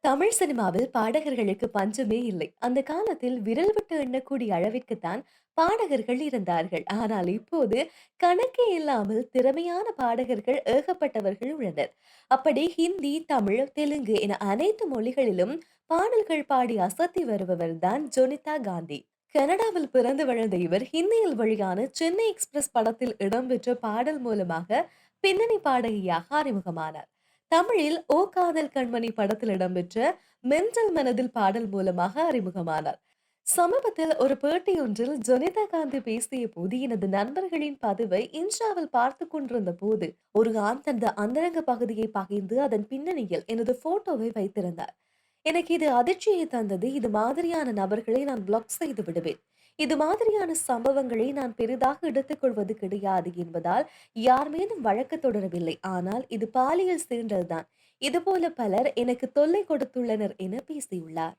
தமிழ் சினிமாவில் பாடகர்களுக்கு பஞ்சமே இல்லை. அந்த காலத்தில் விரல் விட்டு எண்ணக்கூடிய அளவிற்குத்தான் பாடகர்கள் இருந்தார்கள். ஆனால் இப்போது கணக்கே இல்லாமல் திறமையான பாடகர்கள் ஏகப்பட்டவர்கள் உள்ளனர். அப்படி ஹிந்தி, தமிழ், தெலுங்கு என அனைத்து மொழிகளிலும் பாடல்கள் பாடி அசத்தி வருபவர் தான் ஜொனிதா காந்தி. கனடாவில் பிறந்து வளர்ந்த இவர் ஹிந்தியில் வெளியான சென்னை எக்ஸ்பிரஸ் படத்தில் இடம்பெற்ற பாடல் மூலமாக பின்னணி பாடகியாக அறிமுகமானார். தமிழில் "ஓ காதல் கண்மணி" படத்தில் இடம்பெற்ற "மென்டல் மனதில்" பாடல் மூலமாக அறிமுகமானார். சமீபத்தில் ஒரு பேட்டியொன்றில் ஜொனிதா காந்தி பேசிய போது, எனது நண்பர்களின் பதிவை இன்ஸ்டாவில் பார்த்துக் கொண்டிருந்த போது, ஒரு ஆண் தனது அந்தரங்க பகுதியை பகிர்ந்து அதன் பின்னணியில் எனது போட்டோவை வைத்திருந்தார். எனக்கு இது அதிர்ச்சியை தந்தது. இது மாதிரியான நபர்களை நான் பிளாக் செய்து விடுவேன். இது மாதிரியான சம்பவங்களை நான் பெரிதாக எடுத்துக்கொள்வது கிடையாது என்பதால் யார் மீதும் வழக்கு தொடரவில்லை. ஆனால் இது பாலியல் சீண்டல்தான். இதுபோல பலர் எனக்கு தொல்லை கொடுத்துள்ளனர் என பேசியுள்ளார்.